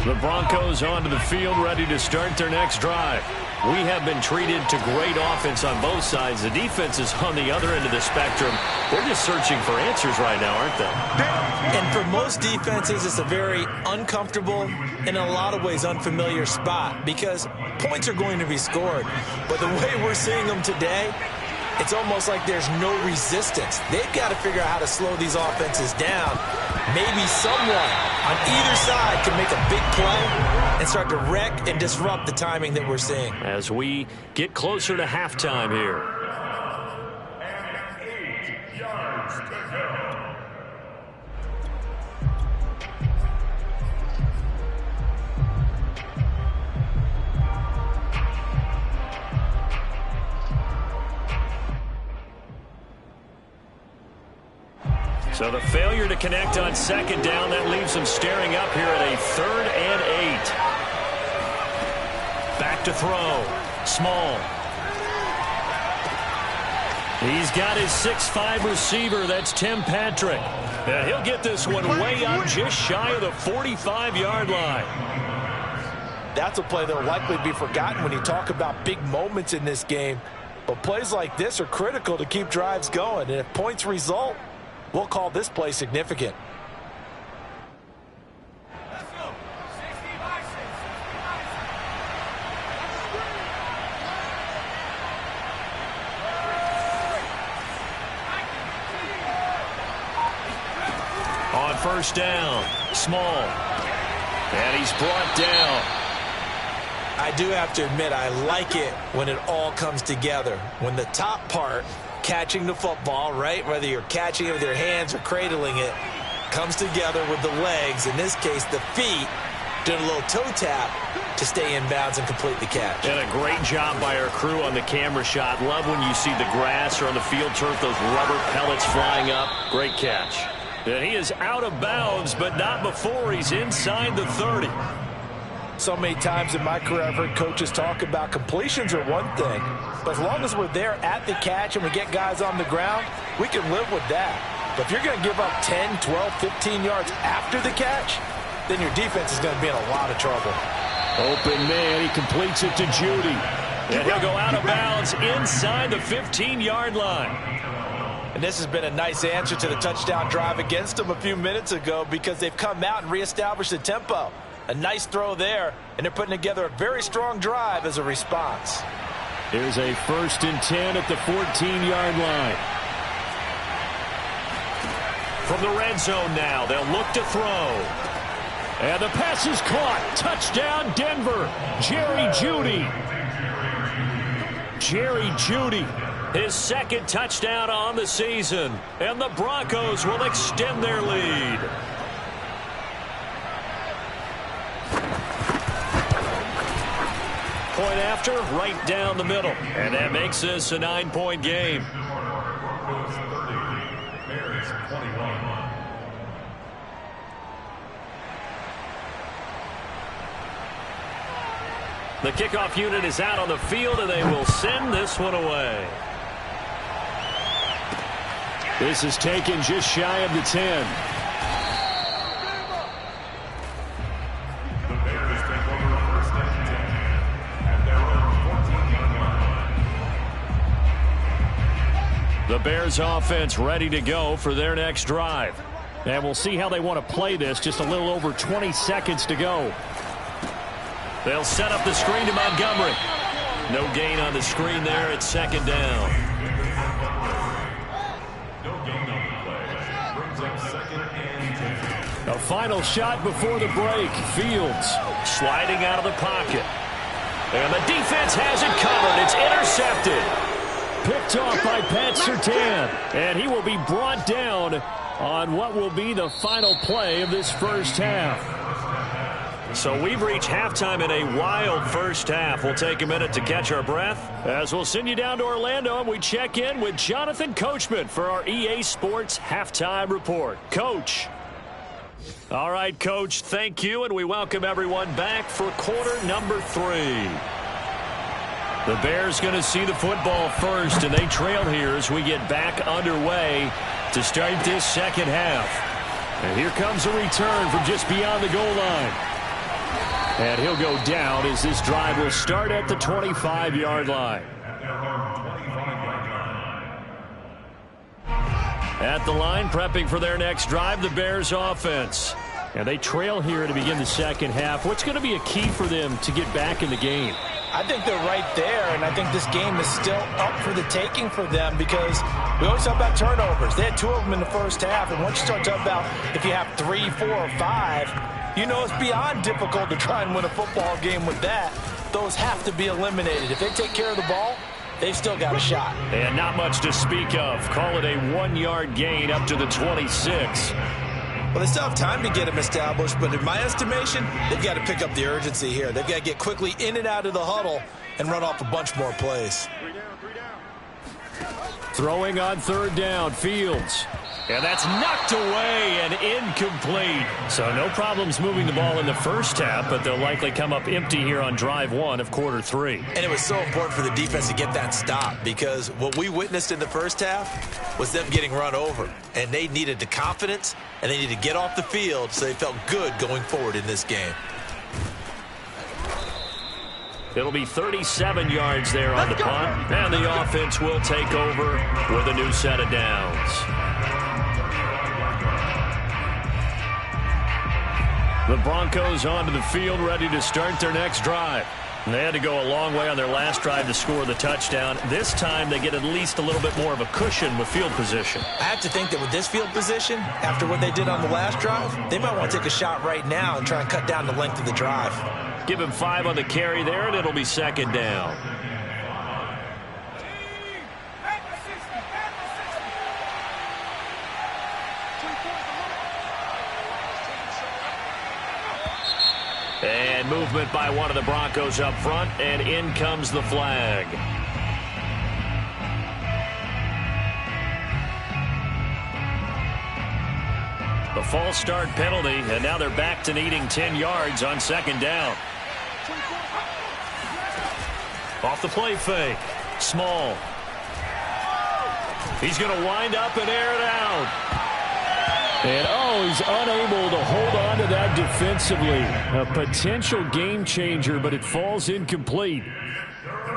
The Broncos onto the field, ready to start their next drive. We have been treated to great offense on both sides. The defense is on the other end of the spectrum. They're just searching for answers right now, aren't they? And for most defenses, it's a very uncomfortable and in a lot of ways unfamiliar spot because points are going to be scored. But the way we're seeing them today, it's almost like there's no resistance. They've got to figure out how to slow these offenses down. Maybe someone on either side can make a big play and start to wreck and disrupt the timing that we're seeing. As we get closer to halftime here. And 8 yards to go. So the failure to connect on second down, that leaves them staring up here at a 3rd and 8. Back to throw. Small. He's got his 6'5 receiver. That's Tim Patrick. And he'll get this one way up just shy of the 45-yard line. That's a play that will likely be forgotten when you talk about big moments in this game. But plays like this are critical to keep drives going. And if points result, we'll call this play significant. On first down, Small. And he's brought down. I do have to admit, I like it when it all comes together. When the top part, catching the football, right, whether you're catching it with your hands or cradling it, comes together with the legs, in this case the feet, doing a little toe tap to stay in bounds and complete the catch. And a great job by our crew on the camera shot. Love when you see the grass or on the field turf, those rubber pellets flying up. Great catch. And he is out of bounds, but not before he's inside the 30. So many times in my career I've heard coaches talk about completions are one thing, but as long as we're there at the catch and we get guys on the ground, we can live with that. But if you're going to give up 10, 12, 15 yards after the catch, then your defense is going to be in a lot of trouble. Open man, he completes it to Judy. And he'll go out of bounds inside the 15-yard line. And this has been a nice answer to the touchdown drive against them a few minutes ago because they've come out and reestablished the tempo. A nice throw there, and they're putting together a very strong drive as a response. Here's a 1st and 10 at the 14-yard line. From the red zone now, they'll look to throw. And the pass is caught. Touchdown, Denver. Jerry Jeudy. Jerry Jeudy, his 2nd touchdown on the season. And the Broncos will extend their lead. Point after, right down the middle. And that makes this a 9-point game. Broncos 30, Bears 21. The kickoff unit is out on the field, and they will send this one away. This is taken just shy of the 10. The Bears take over 1st and 10 at their own 14-yard line. The Bears offense ready to go for their next drive. And we'll see how they want to play this. Just a little over 20 seconds to go. They'll set up the screen to Montgomery. No gain on the screen there at 2nd down. No gain on the play. Brings up 2nd and 10. A final shot before the break. Fields sliding out of the pocket. And the defense has it covered. It's intercepted. Picked off by Pat Surtain. And he will be brought down on what will be the final play of this first half. So we've reached halftime in a wild first half. We'll take a minute to catch our breath as we'll send you down to Orlando and we check in with Jonathan Coachman for our EA Sports Halftime Report. Coach. All right, Coach, thank you, and we welcome everyone back for quarter number 3. The Bears going to see the football first, and they trail here as we get back underway to start this second half. And here comes a return from just beyond the goal line. And he'll go down as this drive will start at the 25-yard line. At the line, prepping for their next drive, the Bears offense. And they trail here to begin the second half. What's going to be a key for them to get back in the game? I think they're right there, and I think this game is still up for the taking for them because we always talk about turnovers. They had 2 of them in the first half, and once you start talking about if you have 3, 4, or 5, you know it's beyond difficult to try and win a football game with that. Those have to be eliminated. If they take care of the ball, they've still got a shot. And not much to speak of. Call it a 1-yard gain up to the 26. Well, they still have time to get them established, but in my estimation, they've got to pick up the urgency here. They've got to get quickly in and out of the huddle and run off a bunch more plays. Throwing on 3rd down, Fields. And that's knocked away and incomplete. So no problems moving the ball in the first half, but they'll likely come up empty here on drive 1 of quarter 3. And it was so important for the defense to get that stop because what we witnessed in the first half was them getting run over. And they needed the confidence, and they needed to get off the field so they felt good going forward in this game. It'll be 37 yards there on the punt, and the offense will take over with a new set of downs. The Broncos onto the field, ready to start their next drive. And they had to go a long way on their last drive to score the touchdown. This time, they get at least a little bit more of a cushion with field position. I have to think that with this field position, after what they did on the last drive, they might want to take a shot right now and try and cut down the length of the drive. Give him 5 on the carry there, and it'll be 2nd down. And movement by one of the Broncos up front, and in comes the flag. The false start penalty, and now they're back to needing 10 yards on 2nd down. Off the play fake. Small. He's going to wind up and air it out. And, he's unable to hold on to that defensively. A potential game changer, but it falls incomplete.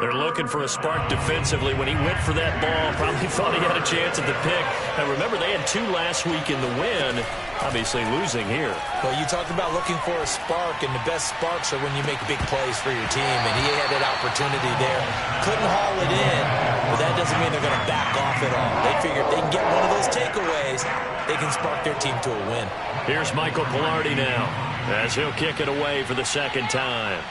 They're looking for a spark defensively. When he went for that ball, probably thought he had a chance at the pick. Now, remember, they had 2 last week in the win. Obviously losing here. Well, you talked about looking for a spark, and the best sparks are when you make big plays for your team, and he had that opportunity there. Couldn't haul it in, but that doesn't mean they're going to back off at all. They figure if they can get one of those takeaways, they can spark their team to a win. Here's Michael Pilardi now, as he'll kick it away for the 2nd time.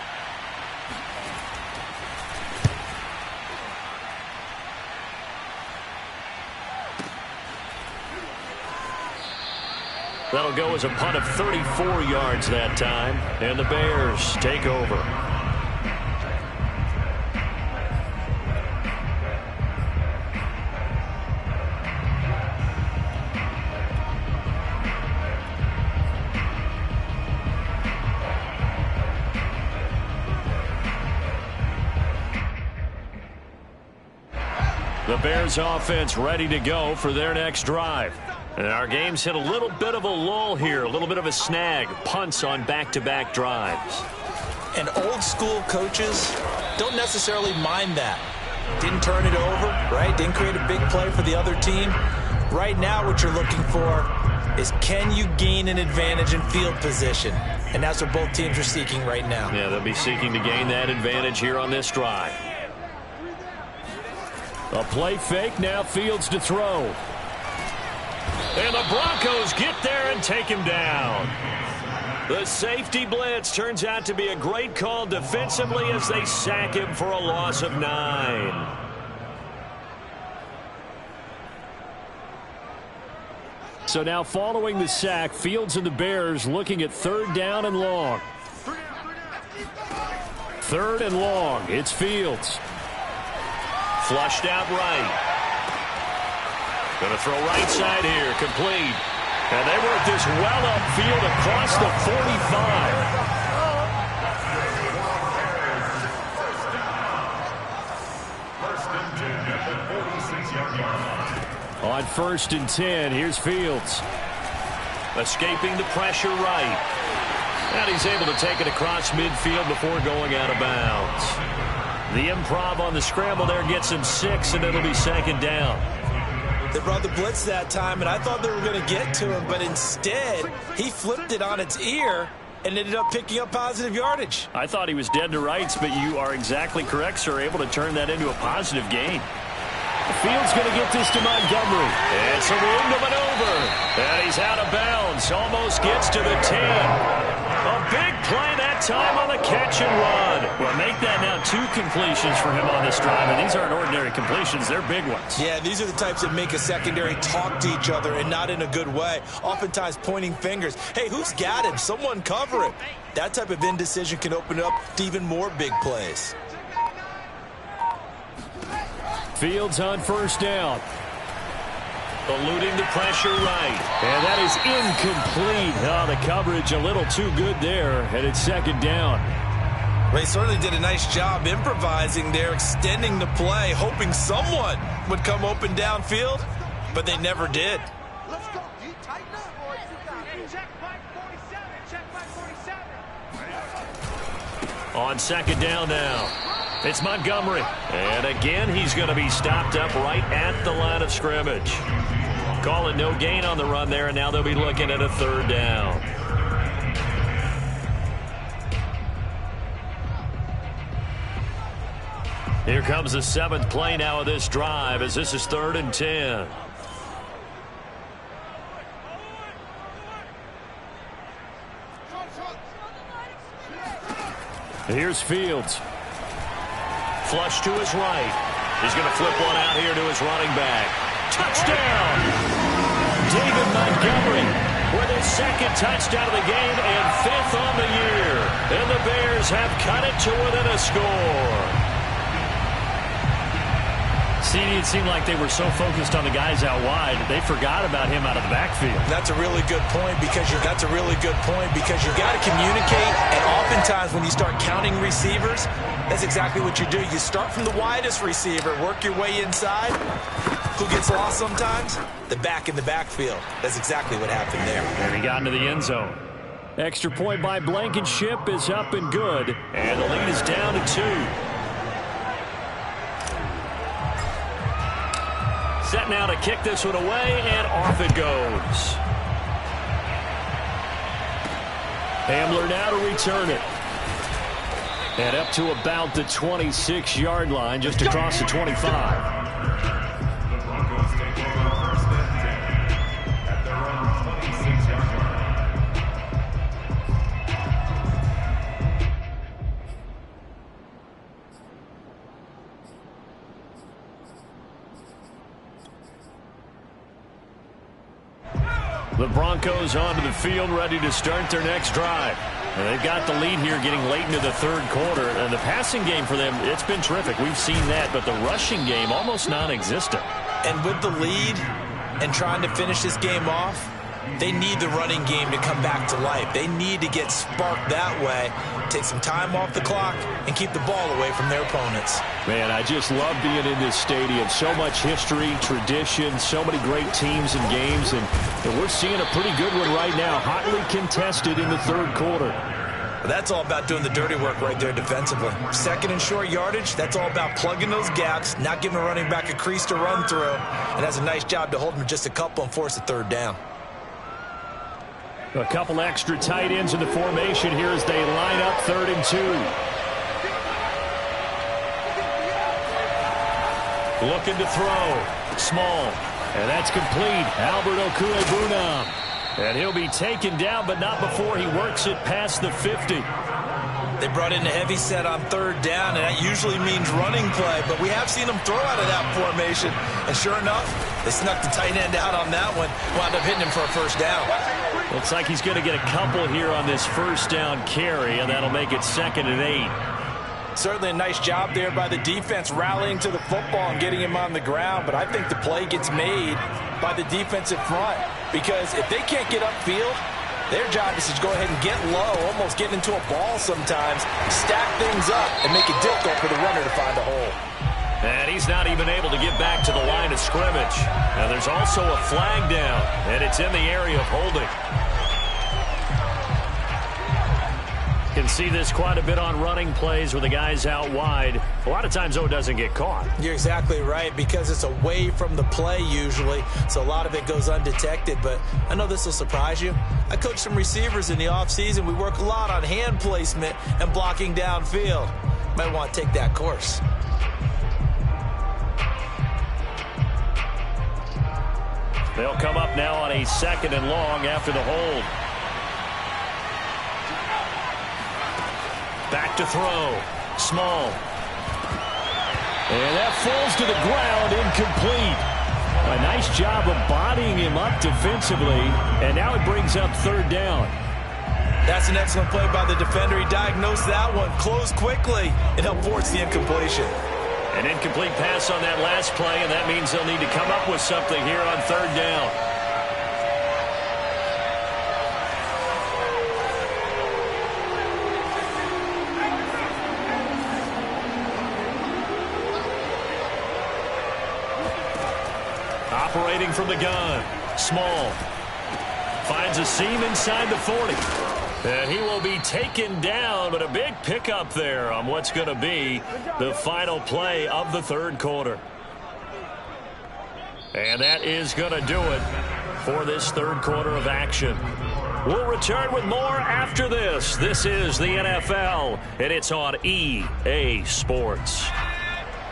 That'll go as a punt of 34 yards that time, and the Bears take over. The Bears offense ready to go for their next drive. And our game's hit a little bit of a lull here, a little bit of a snag, punts on back-to-back drives. And old school coaches don't necessarily mind that. Didn't turn it over, right? Didn't create a big play for the other team. Right now what you're looking for is can you gain an advantage in field position? And that's what both teams are seeking right now. Yeah, they'll be seeking to gain that advantage here on this drive. A play fake, now Fields to throw. And the Broncos get there and take him down. The safety blitz turns out to be a great call defensively as they sack him for a loss of 9. So now following the sack, Fields and the Bears looking at 3rd down and long. 3rd and long. It's Fields. Flushed out right. Going to throw right side here, complete. And they work this well upfield across the 45. On 1st and 10, here's Fields. Escaping the pressure right. And he's able to take it across midfield before going out of bounds. The improv on the scramble there gets him 6, and it'll be second down. They brought the blitz that time, and I thought they were going to get to him, but instead, he flipped it on its ear and ended up picking up positive yardage. I thought he was dead to rights, but you are exactly correct, sir, able to turn that into a positive gain. The field's going to get this to Montgomery. It's a room to maneuver. And he's out of bounds. Almost gets to the 10. A big play that time on the catch and run. Well, make that now 2 completions for him on this drive. And these aren't ordinary completions. They're big ones. Yeah, these are the types that make a secondary talk to each other and not in a good way. Oftentimes pointing fingers. Hey, who's got him? Someone cover him. That type of indecision can open it up to even more big plays. Fields on first down. Eluding the pressure right. And that is incomplete. Oh, the coverage a little too good there. And it's second down. They certainly did a nice job improvising there, extending the play, hoping someone would come open downfield, but they never did. Let's go. You tighten up, boys. Check back 47. Check back 47. On second down now. It's Montgomery. And again, he's going to be stopped up right at the line of scrimmage. Calling no gain on the run there, and now they'll be looking at a third down. Here comes the 7th play now of this drive as this is 3rd and 10. Here's Fields. Flush to his right. He's going to flip one out here to his running back. Touchdown! David Montgomery with his 2nd touchdown of the game and 5th on the year. And the Bears have cut it to within a score. CD, it seemed like they were so focused on the guys out wide, they forgot about him out of the backfield. That's a really good point because you got to communicate. And oftentimes when you start counting receivers, that's exactly what you do. You start from the widest receiver, work your way inside. Who gets lost sometimes? The back in the backfield. That's exactly what happened there. And he got into the end zone. Extra point by Blankenship is up and good. And the lead is down to 2. Set now to kick this one away, and off it goes. Hamler now to return it. And up to about the 26-yard line, just across the 25. The Broncos take over first and 10 at their own 26-yard line. The Broncos onto the field, ready to start their next drive. And they've got the lead here getting late into the 3rd quarter. And the passing game for them, it's been terrific. We've seen that, but the rushing game almost non-existent. And with the lead and trying to finish this game off, they need the running game to come back to life. They need to get sparked that way, take some time off the clock, and keep the ball away from their opponents. Man, I just love being in this stadium. So much history, tradition, so many great teams and games, and we're seeing a pretty good one right now, hotly contested in the 3rd quarter. That's all about doing the dirty work right there defensively. 2nd and short yardage, that's all about plugging those gaps, not giving a running back a crease to run through, and that's a nice job to hold him just a couple and force a 3rd down. A couple extra tight ends in the formation here as they line up 3rd and 2. Looking to throw. Small. And that's complete. Albert Okwuegbunam. And he'll be taken down, but not before he works it past the 50. They brought in a heavy set on 3rd down, and that usually means running play, but we have seen them throw out of that formation. And sure enough, they snuck the tight end out on that one, wound up hitting him for a 1st down. Looks like he's going to get a couple here on this 1st down carry, and that'll make it 2nd and 8. Certainly a nice job there by the defense rallying to the football and getting him on the ground, but I think the play gets made by the defensive front because if they can't get upfield, their job is to go ahead and get low, almost getting into a ball sometimes, stack things up, and make it difficult for the runner to find a hole. And he's not even able to get back to the line of scrimmage. Now there's also a flag down, and it's in the area of holding. Can see this quite a bit on running plays with the guys out wide. A lot of times, though, it doesn't get caught. You're exactly right, because it's away from the play usually, so a lot of it goes undetected. But I know this will surprise you. I coach some receivers in the offseason. We work a lot on hand placement and blocking downfield. Might want to take that course. They'll come up now on a 2nd and long after the hold. Back to throw. Small. And that falls to the ground, incomplete. A nice job of bodying him up defensively, and now it brings up 3rd down. That's an excellent play by the defender. He diagnosed that one, closed quickly, and helped force the incompletion. An incomplete pass on that last play, and that means they'll need to come up with something here on 3rd down. Operating from the gun. Small. Finds a seam inside the 40. And he will be taken down, but a big pickup there on what's going to be the final play of the 3rd quarter. And that is going to do it for this 3rd quarter of action. We'll return with more after this. This is the NFL, and it's on EA Sports.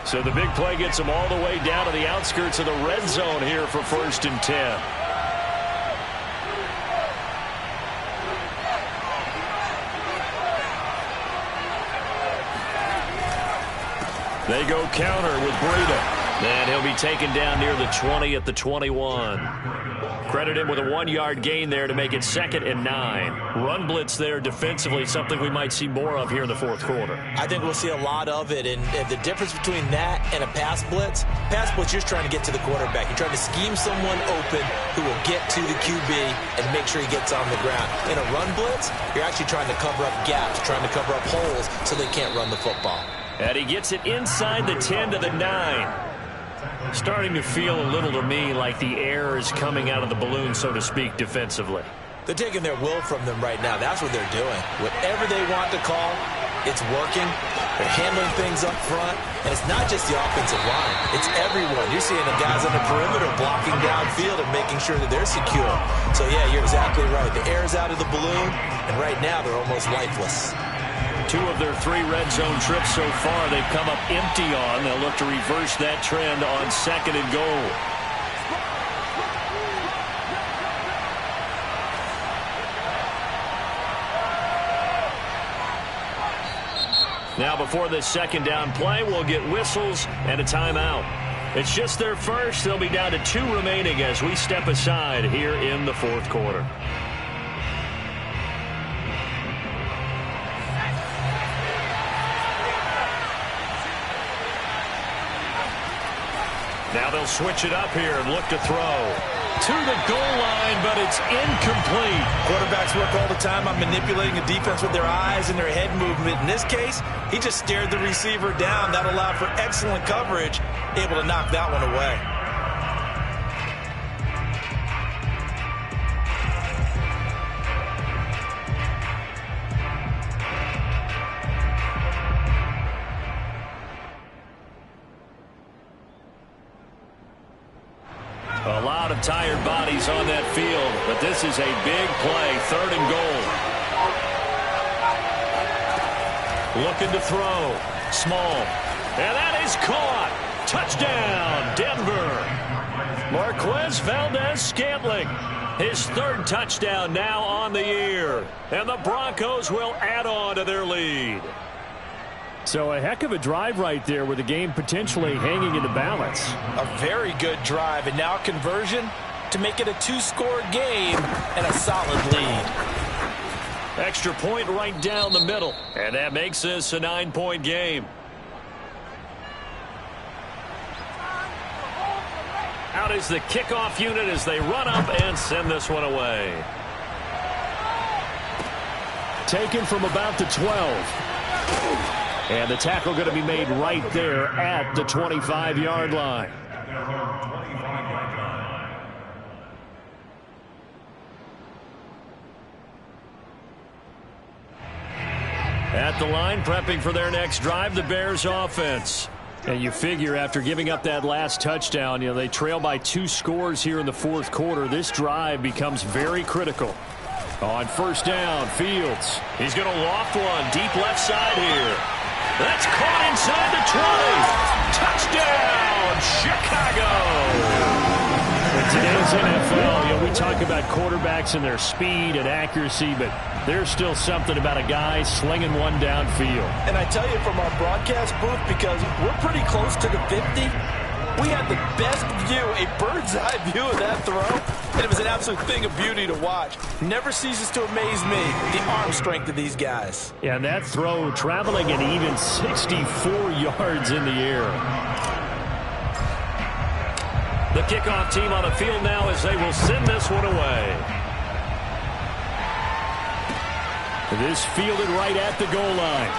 So the big play gets them all the way down to the outskirts of the red zone here for 1st and 10. They go counter with Breida. And he'll be taken down near the 20 at the 21. Credit him with a 1-yard gain there to make it 2nd and 9. Run blitz there defensively, something we might see more of here in the 4th quarter. I think we'll see a lot of it, and the difference between that and a pass blitz, you're just trying to get to the quarterback. You're trying to scheme someone open who will get to the QB and make sure he gets on the ground. In a run blitz, you're actually trying to cover up gaps, trying to cover up holes so they can't run the football. And he gets it inside the 10 to the 9. Starting to feel a little to me like the air is coming out of the balloon, so to speak, defensively. They're taking their will from them right now. That's what they're doing. Whatever they want to call, it's working. They're handling things up front. And it's not just the offensive line. It's everyone. You're seeing the guys on the perimeter blocking downfield and making sure that they're secure. So, yeah, you're exactly right. The air's out of the balloon, and right now they're almost lifeless. 2 of their 3 red zone trips so far they've come up empty on. They'll look to reverse that trend on 2nd and goal. Now before this 2nd down play, we'll get whistles and a timeout. It's just their first. They'll be down to 2 remaining as we step aside here in the 4th quarter. Now they'll switch it up here and look to throw. To the goal line, but it's incomplete. Quarterbacks work all the time on manipulating a defense with their eyes and their head movement. In this case, he just stared the receiver down. That allowed for excellent coverage, able to knock that one away. A lot of tired bodies on that field, but this is a big play, 3rd and goal. Looking to throw. Small. And that is caught. Touchdown, Denver. Marquez Valdez-Scantling. His 3rd touchdown now on the year. And the Broncos will add on to their lead. So a heck of a drive right there with the game potentially hanging in the balance. A very good drive, and now conversion to make it a 2-score game and a solid lead. Extra point right down the middle, and that makes this a 9-point game. Out is the kickoff unit as they run up and send this one away. Taken from about the 12. And the tackle going to be made right there at the 25-yard line. At the line, prepping for their next drive, the Bears offense. And you figure after giving up that last touchdown, they trail by 2 scores here in the fourth quarter. This drive becomes very critical. On first down, Fields. He's going to loft one deep left side here. That's caught inside the 20. Touchdown, Chicago. In today's NFL, we talk about quarterbacks and their speed and accuracy, but there's still something about a guy slinging one downfield. And I tell you from our broadcast booth, because we're pretty close to the 50, we had the best view, a bird's eye view of that throw, and it was an absolute thing of beauty to watch. Never ceases to amaze me, the arm strength of these guys. Yeah, and that throw traveling an even 64 yards in the air. The kickoff team on the field now as they will send this one away. This fielded right at the goal line.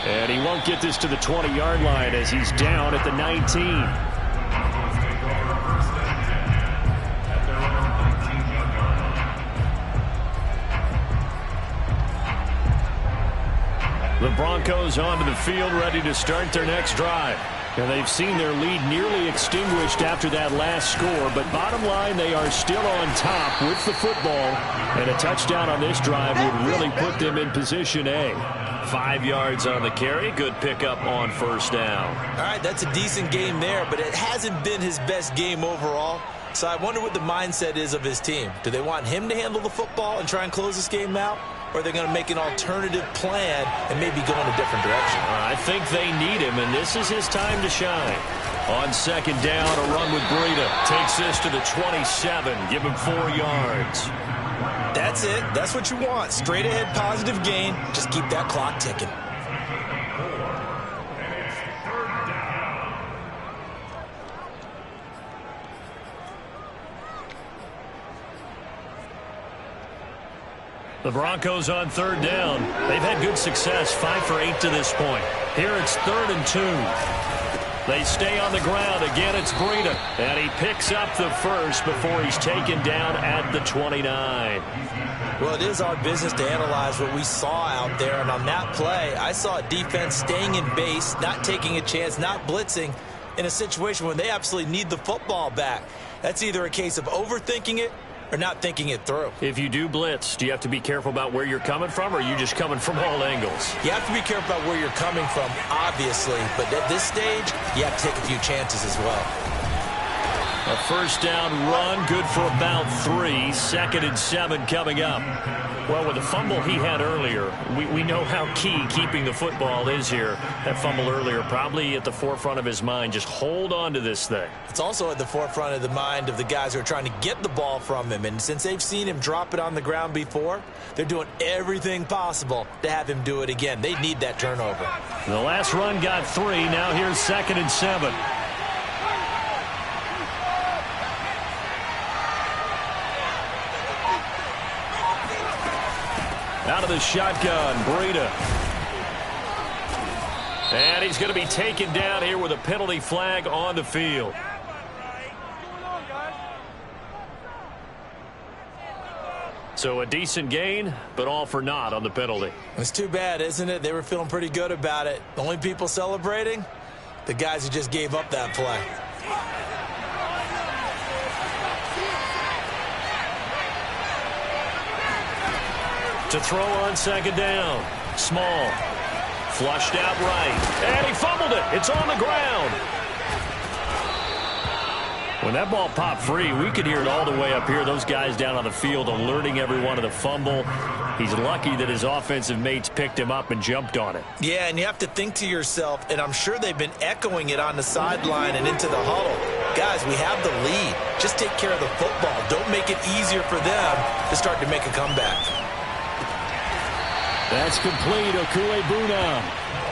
And he won't get this to the 20-yard line as he's down at the 19. The Broncos onto the field, ready to start their next drive. And they've seen their lead nearly extinguished after that last score, but bottom line, they are still on top with the football, and a touchdown on this drive would really put them in position A. 5 yards on the carry, good pickup on first down. All right, that's a decent game there, but it hasn't been his best game overall. So I wonder what the mindset is of his team. Do they want him to handle the football and try and close this game out? Or are they going to make an alternative plan and maybe go in a different direction? I think they need him, and this is his time to shine. On second down, a run with Breida. Takes this to the 27. Give him 4 yards. That's it. That's what you want. Straight ahead positive gain. Just keep that clock ticking. The Broncos on third down. They've had good success, 5 for 8 to this point. Here it's 3rd and 2. They stay on the ground. Again, it's Breida. And he picks up the first before he's taken down at the 29. Well, it is our business to analyze what we saw out there. And on that play, I saw a defense staying in base, not taking a chance, not blitzing in a situation when they absolutely need the football back. That's either a case of overthinking it or not thinking it through. If you do blitz, do you have to be careful about where you're coming from, or are you just coming from all angles? You have to be careful about where you're coming from, obviously, but at this stage, you have to take a few chances as well. A first down run, good for about 3. 2nd and 7 coming up. Well, with the fumble he had earlier, we know how key keeping the football is here. That fumble earlier probably at the forefront of his mind. Just hold on to this thing. It's also at the forefront of the mind of the guys who are trying to get the ball from him. And since they've seen him drop it on the ground before, they're doing everything possible to have him do it again. They need that turnover. The last run got 3. Now here's 2nd and 7. Out of the shotgun, Breida. And he's going to be taken down here with a penalty flag on the field. So a decent gain, but all for naught on the penalty. It's too bad, isn't it? They were feeling pretty good about it. The only people celebrating, the guys who just gave up that play. To throw on second down. Small. Flushed out right. And he fumbled it. It's on the ground. When that ball popped free, we could hear it all the way up here. Those guys down on the field alerting everyone of the fumble. He's lucky that his offensive mates picked him up and jumped on it. Yeah, and you have to think to yourself, and I'm sure they've been echoing it on the sideline and into the huddle. Guys, we have the lead. Just take care of the football. Don't make it easier for them to start to make a comeback. That's complete. Okuegbunam.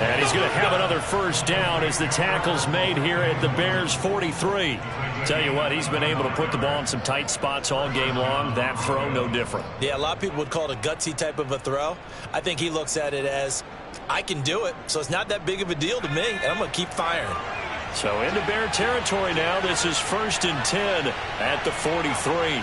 And he's going to have another first down as the tackle's made here at the Bears' 43. Tell you what, he's been able to put the ball in some tight spots all game long. That throw, no different. Yeah, a lot of people would call it a gutsy type of a throw. I think he looks at it as, I can do it, so it's not that big of a deal to me, and I'm going to keep firing. So into Bear territory now. This is 1st and 10 at the 43.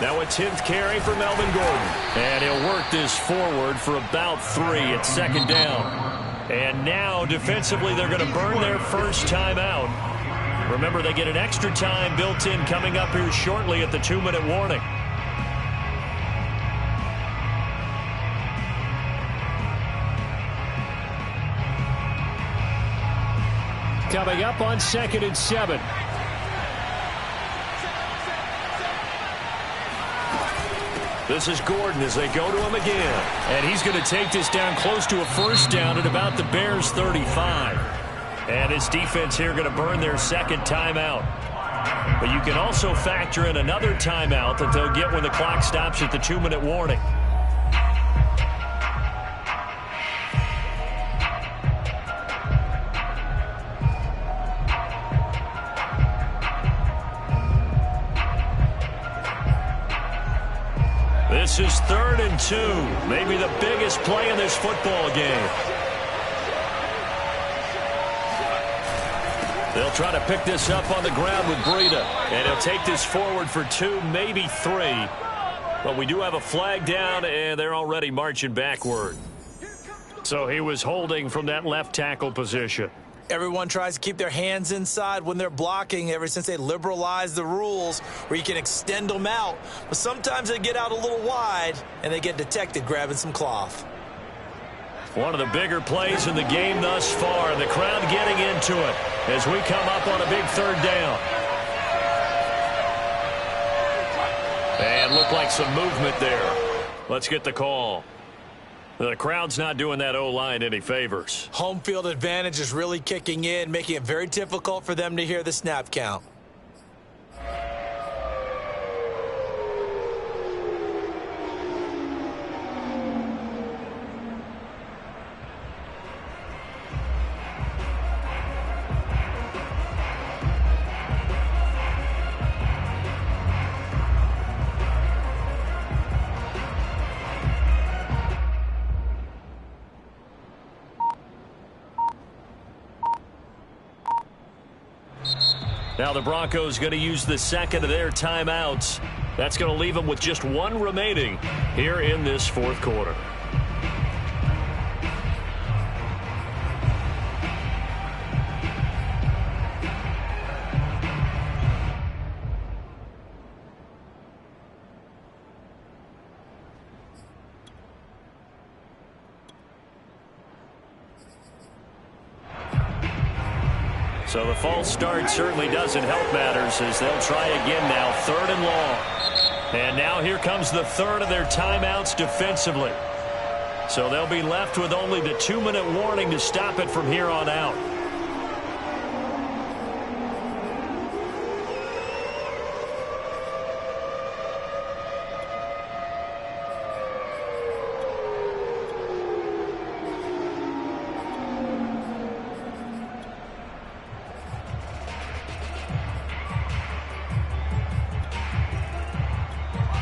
Now a 10th carry for Melvin Gordon. And he'll work this forward for about 3 at second down. And now defensively they're going to burn their first timeout. Remember, they get an extra time built in coming up here shortly at the 2-minute warning. Coming up on 2nd and 7. This is Gordon as they go to him again. And he's going to take this down close to a first down at about the Bears' 35. And his defense here going to burn their second timeout. But you can also factor in another timeout that they'll get when the clock stops at the 2-minute warning. This is 3rd and 2, maybe the biggest play in this football game. They'll try to pick this up on the ground with Breida, and he'll take this forward for 2, maybe 3. But we do have a flag down, and they're already marching backward. So he was holding from that left tackle position. Everyone tries to keep their hands inside when they're blocking ever since they liberalized the rules where you can extend them out. But sometimes they get out a little wide, and they get detected grabbing some cloth. One of the bigger plays in the game thus far, and the crowd getting into it as we come up on a big 3rd down. And looked like some movement there. Let's get the call. The crowd's not doing that O-line any favors. Home field advantage is really kicking in, making it very difficult for them to hear the snap count. Now the Broncos going to use the second of their timeouts. That's going to leave them with just 1 remaining here in this 4th quarter. So the false start certainly doesn't help matters as they'll try again now, 3rd and long. And now here comes the 3rd of their timeouts defensively. So they'll be left with only the 2-minute warning to stop it from here on out.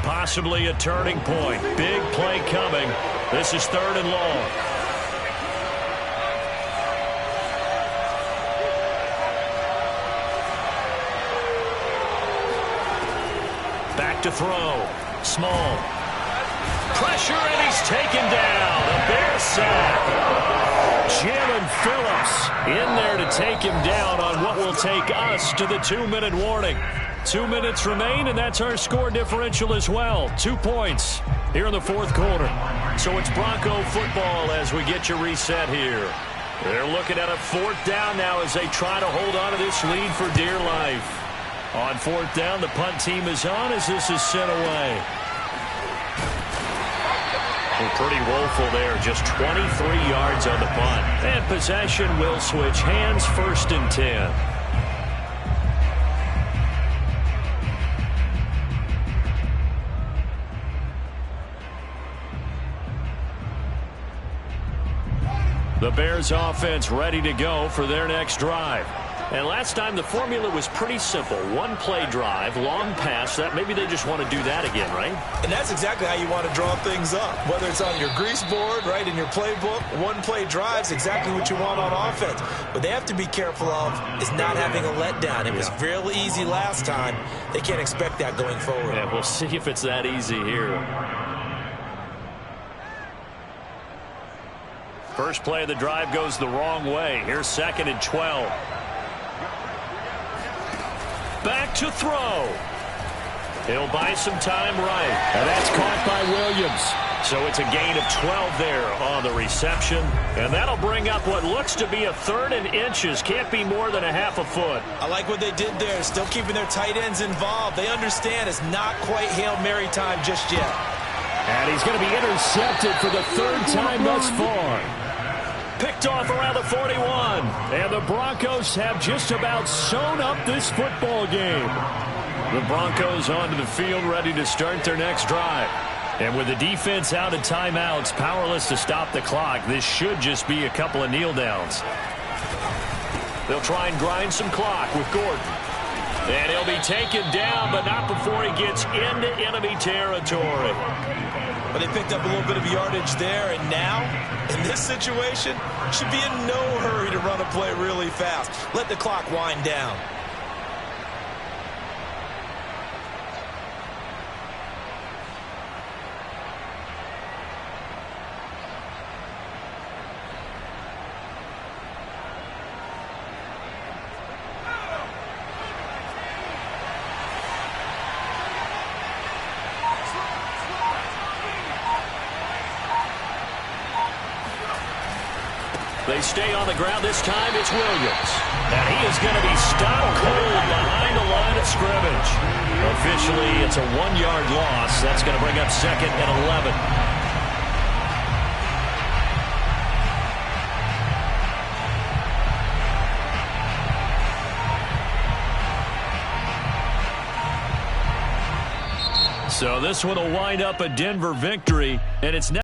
Possibly a turning point. Big play coming. This is 3rd and long. Back to throw. Small. Pressure, and he's taken down. A Bear sack. Jalen Phillips in there to take him down on what will take us to the 2-minute warning. 2 minutes remain, and that's our score differential as well. 2 points here in the 4th quarter. So it's Bronco football as we get you reset here. They're looking at a 4th down now as they try to hold on to this lead for dear life. On 4th down, the punt team is on as this is sent away. Well, pretty woeful there, just 23 yards on the punt. And possession will switch hands, 1st and 10. The Bears offense ready to go for their next drive. And last time the formula was pretty simple. One play drive, long pass. That maybe they just want to do that again, right? And that's exactly how you want to draw things up. Whether it's on your grease board, right, in your playbook, one play drive's exactly what you want on offense. What they have to be careful of is not having a letdown. It was real easy last time. They can't expect that going forward. Yeah, we'll see if it's that easy here. First play of the drive goes the wrong way. Here's 2nd and 12. Back to throw. He'll buy some time right. And that's caught by Williams. So it's a gain of 12 there on the reception. And that'll bring up what looks to be a 3rd and inches. Can't be more than a half a foot. I like what they did there. Still keeping their tight ends involved. They understand it's not quite Hail Mary time just yet. And he's going to be intercepted for the 3rd time thus far. Picked off around the 41. And the Broncos have just about sewn up this football game. The Broncos onto the field ready to start their next drive. And with the defense out of timeouts, powerless to stop the clock, this should just be a couple of kneel downs. They'll try and grind some clock with Gordon. And he'll be taken down, but not before he gets into enemy territory. But they picked up a little bit of yardage there, and now, in this situation, should be in no hurry to run a play really fast. Let the clock wind down. They stay on the ground. This time it's Williams. And he is going to be stopped cold behind the line of scrimmage. Officially, it's a 1-yard loss. That's going to bring up 2nd and 11. So this one will wind up a Denver victory, and it's